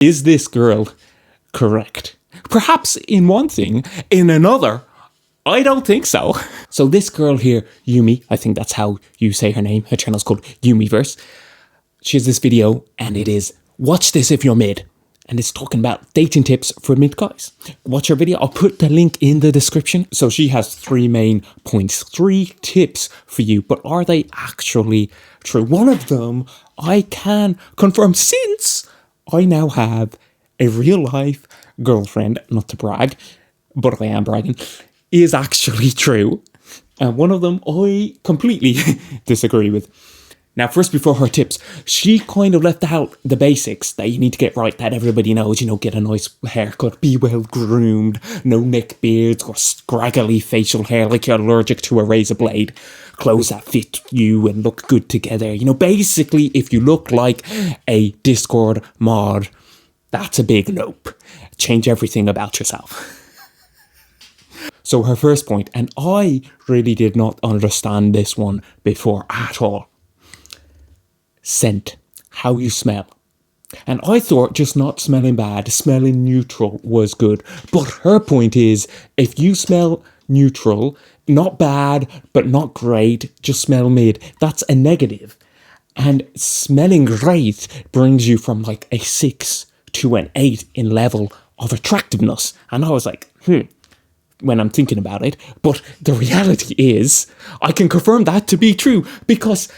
Is this girl correct? Perhaps in one thing, in another, I don't think so. So this girl here, Yumi, I think that's how you say her name. Her channel's called Eumieverse. She has this video and it is, watch this if you're mid. And it's talking about dating tips for mid guys. Watch her video. I'll put the link in the description. So she has 3 main points, 3 tips for you. But are they actually true? One of them I can confirm since I now have a real life girlfriend, not to brag, but I am bragging, is actually true. And one of them I completely disagree with. Now, first, before her tips, she kind of left out the basics that you need to get right, that everybody knows, get a nice haircut, be well groomed, no neck beards or scraggly facial hair like you're allergic to a razor blade, clothes that fit you and look good together. Basically, if you look like a Discord mod, that's a big nope. Change everything about yourself. So her first point, and I really did not understand this one before at all. Scent, how you smell. And I thought just not smelling bad, smelling neutral was good. But her point is, if you smell neutral, not bad, but not great, just smell mid, that's a negative. And smelling great brings you from like a 6 to an 8 in level of attractiveness. And I was like, when I'm thinking about it. But the reality is, I can confirm that to be true because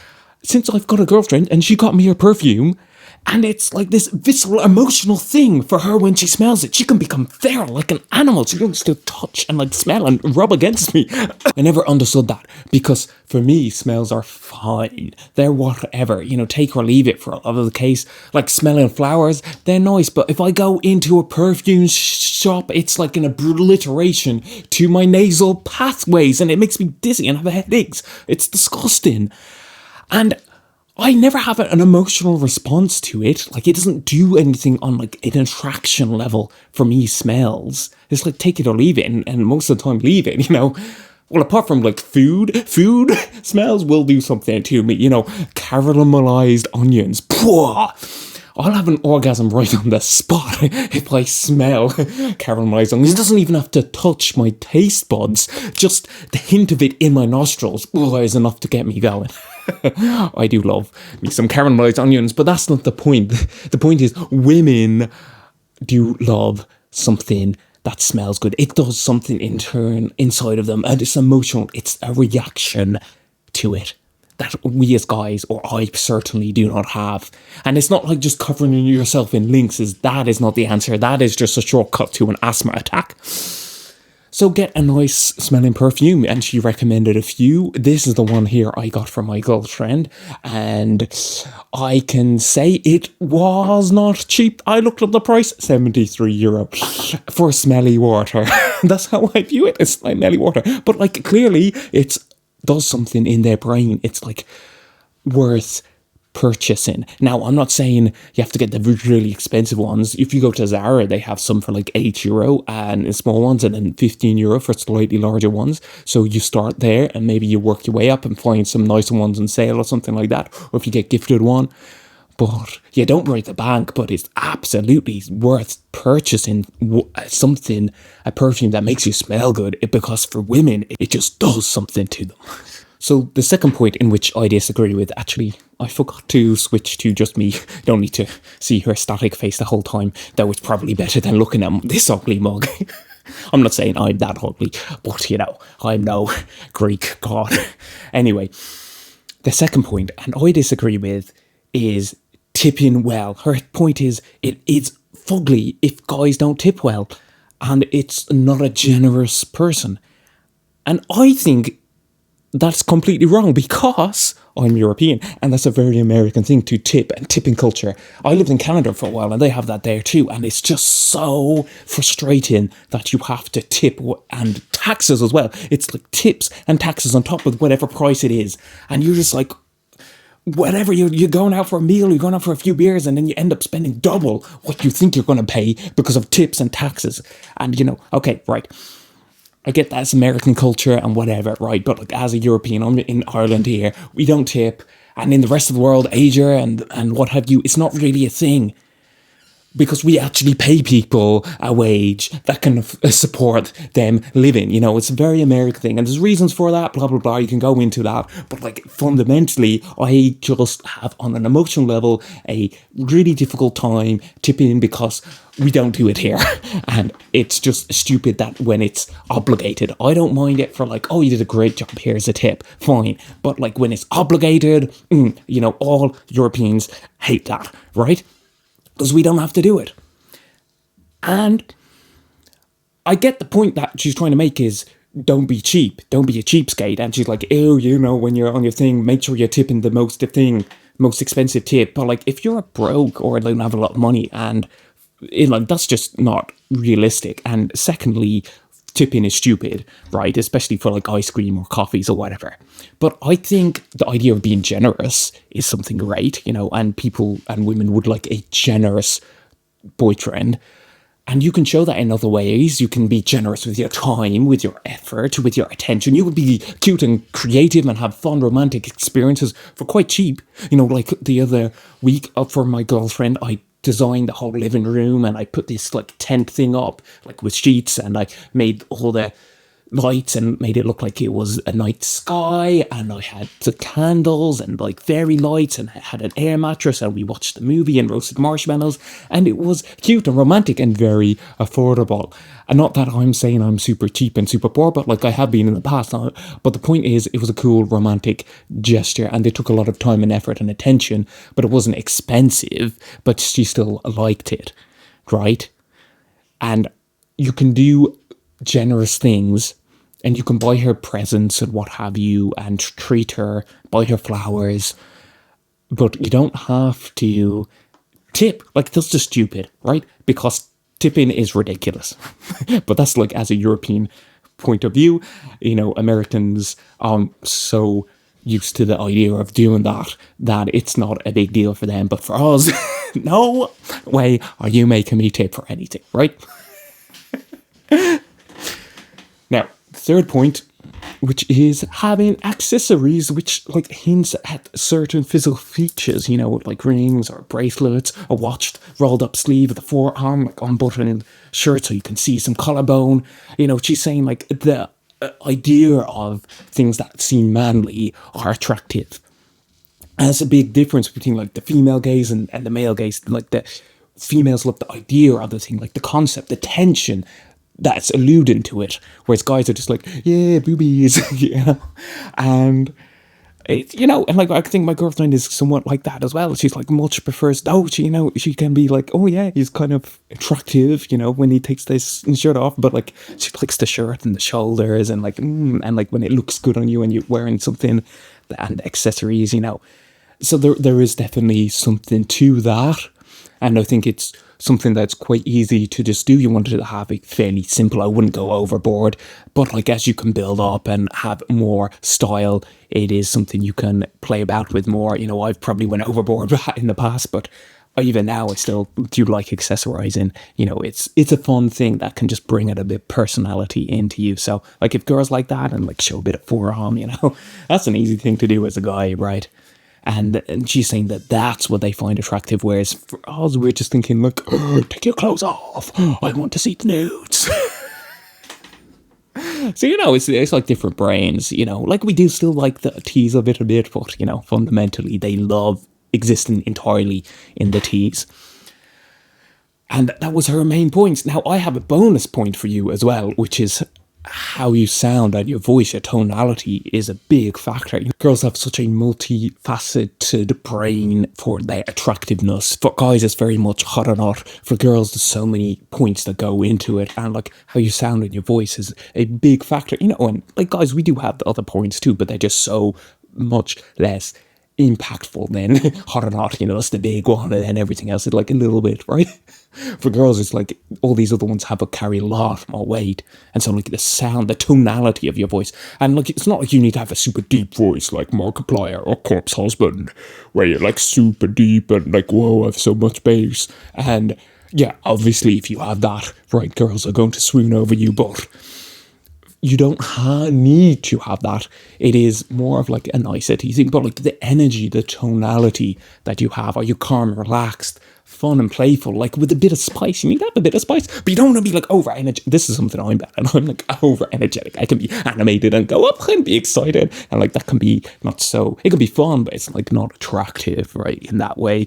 since I've got a girlfriend and she got me her perfume, and it's like this visceral emotional thing for her when she smells it. She can become feral like an animal. She wants to touch and like smell and rub against me. I never understood that because for me, smells are fine. They're whatever, take or leave it for a lot of the case. Like smelling flowers, they're nice. But if I go into a perfume shop, it's like an obliteration to my nasal pathways and it makes me dizzy and have headaches. It's disgusting. And I never have an emotional response to it. Like, it doesn't do anything on, like, an attraction level for me, smells. It's like, take it or leave it, and most of the time, leave it, Well, apart from, like, food smells will do something to me, caramelized onions. I'll have an orgasm right on the spot if I smell caramelized onions. It doesn't even have to touch my taste buds. Just the hint of it in my nostrils is enough to get me going. I do love me some caramelized onions, but that's not the point. The point is women do love something that smells good. It does something inside of them, and it's emotional. It's a reaction to it that we as guys, or I certainly do not have. And it's not like just covering yourself in Lynx. That is not the answer. That is just a shortcut to an asthma attack. So get a nice smelling perfume, and she recommended a few. This is the one here I got from my girlfriend, and I can say it was not cheap. I looked up the price, €73 for smelly water. That's how I view it, it's like smelly water. But like clearly it does something in their brain. It's like worth purchasing. Now, I'm not saying you have to get the really expensive ones. If you go to Zara, they have some for like €8 and small ones, and then €15 for slightly larger ones. So you start there and maybe you work your way up and find some nicer ones on sale or something like that. Or if you get gifted one. But yeah, don't break the bank, but it's absolutely worth purchasing something, a perfume that makes you smell good, because for women, it just does something to them. So the second point in which I disagree with, actually, I forgot to switch to just me. You don't need to see her static face the whole time. That was probably better than looking at this ugly mug. I'm not saying I'm that ugly, but I'm no Greek god. Anyway, the second point, and I disagree with, is tipping well. Her point is, it is fugly if guys don't tip well, and it's not a generous person. And I think that's completely wrong because I'm European, and that's a very American thing to tip, and tipping culture. I lived in Canada for a while and they have that there too, and it's just so frustrating that you have to tip, and taxes as well. It's like tips and taxes on top of whatever price it is, and you're just like, whatever, you're going out for a meal, you're going out for a few beers, and then you end up spending double what you think you're going to pay because of tips and taxes. And okay, right, I get that's American culture and whatever, right? But like as a European, I'm in Ireland here, we don't tip. And in the rest of the world, Asia and what have you, it's not really a thing. because we actually pay people a wage that can support them living. It's a very American thing, and there's reasons for that, blah, blah, blah. You can go into that. But, like, fundamentally, I just have, on an emotional level, a really difficult time tipping in because we don't do it here. And it's just stupid that when it's obligated, I don't mind it for, like, oh, you did a great job, here's a tip, fine. But, like, when it's obligated, all Europeans hate that, right? Because we don't have to do it. And I get the point that she's trying to make is, don't be cheap, don't be a cheapskate. And she's like, ew, when you're on your thing, make sure you're tipping the most expensive tip. But, like, if you're broke or don't have a lot of money, and that's just not realistic. And secondly, tipping is stupid, right? Especially for, like, ice cream or coffees or whatever. But I think the idea of being generous is something great, and people and women would like a generous boyfriend. And you can show that in other ways. You can be generous with your time, with your effort, with your attention. You would be cute and creative and have fun romantic experiences for quite cheap. Like the other week, for my girlfriend, I designed the whole living room, and I put this, like, tent thing up, like, with sheets, and I made all the lights and made it look like it was a night sky, and I had the candles and, like, fairy lights, and I had an air mattress, and we watched the movie and roasted marshmallows, and it was cute and romantic and very affordable. And not that I'm saying I'm super cheap and super poor, but, like, I have been in the past. But the point is, it was a cool romantic gesture, and it took a lot of time and effort and attention, but it wasn't expensive, but she still liked it, right? And you can do generous things, and you can buy her presents and what have you, and treat her, buy her flowers, but you don't have to tip. Like, that's just stupid, right? Because tipping is ridiculous. But that's, like, as a European point of view, Americans are so used to the idea of doing that it's not a big deal for them. But for us, no way are you making me tip for anything, right? Now, the third point, which is having accessories which, like, hints at certain physical features, like rings or bracelets, a watch rolled up sleeve of the forearm, like unbuttoning shirt so you can see some collarbone. She's saying, like, the idea of things that seem manly are attractive. And there's a big difference between, like, the female gaze and the male gaze. Like, the females love the idea of the thing, like the concept, the tension that's alluding to it, whereas guys are just like, yeah, boobies, and and, like, I think my girlfriend is somewhat like that as well. She's like, much prefers, she can be like, oh yeah, he's kind of attractive, when he takes this shirt off, but, like, she likes the shirt and the shoulders, and, like, and, like, when it looks good on you and you're wearing something and accessories, so there is definitely something to that. And I think it's something that's quite easy to just do. You wanted to have it fairly simple. I wouldn't go overboard. But, like, as you can build up and have more style, it is something you can play about with more. I've probably went overboard in the past, but even now I still do like accessorizing. It's a fun thing that can just bring out a bit of personality into you. So, like, if girls like that and, like, show a bit of forearm, that's an easy thing to do as a guy, right? And she's saying that that's what they find attractive, whereas for us, we're just thinking, look, take your clothes off. I want to see the nudes. So, it's like different brains, like, we do still like the tease of it a bit, but, fundamentally they love existing entirely in the tease. And that was her main point. Now, I have a bonus point for you as well, which is how you sound and your voice, your tonality is a big factor. Girls have such a multifaceted brain for their attractiveness. For guys, it's very much hot or not. For girls, there's so many points that go into it, and, like, how you sound and your voice is a big factor. And, like, guys, we do have the other points too, but they're just so much less impactful than hot or not. That's the big one, and then everything else is, like, a little bit, right? For girls, it's like all these other ones carry a lot more weight. And so, like, the sound, the tonality of your voice. And, like, it's not like you need to have a super deep voice like Markiplier or Corpse Husband, where you're, like, super deep and, like, whoa, I have so much bass. And, yeah, obviously, if you have that, right, girls are going to swoon over you, but you don't need to have that. It is more of, like, a nicety thing, but, like, the energy, the tonality that you have, are you calm, relaxed, fun and playful, like with a bit of spice. You need to have a bit of spice, but you don't want to be like over energetic. This is something I'm bad at. I'm like over energetic. I can be animated and go up and be excited, and like that can be not so. It can be fun, but it's like not attractive, right? In that way.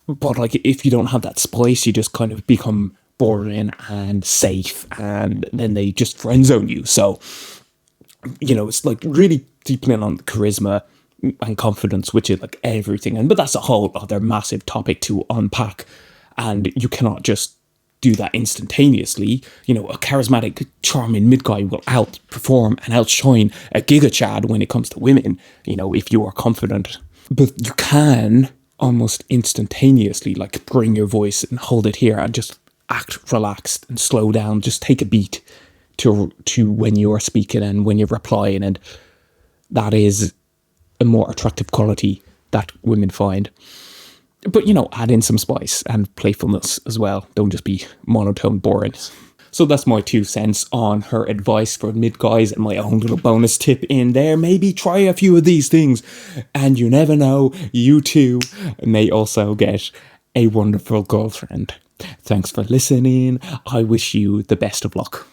But like if you don't have that spice, you just kind of become boring and safe, and then they just friend zone you. So it's like really deepening on the charisma and confidence, which is like everything. But that's a whole other massive topic to unpack, and you cannot just do that instantaneously. A charismatic, charming mid guy will outperform and outshine a giga chad when it comes to women. If you are confident, but you can almost instantaneously like bring your voice and hold it here and just act relaxed and slow down. Just take a beat to when you're speaking and when you're replying, and that is a more attractive quality that women find. But add in some spice and playfulness as well. Don't just be monotone boring. So that's my 2 cents on her advice for mid guys, and my own little bonus tip in there. Maybe try a few of these things, and you never know, you too may also get a wonderful girlfriend. Thanks for listening. I wish you the best of luck.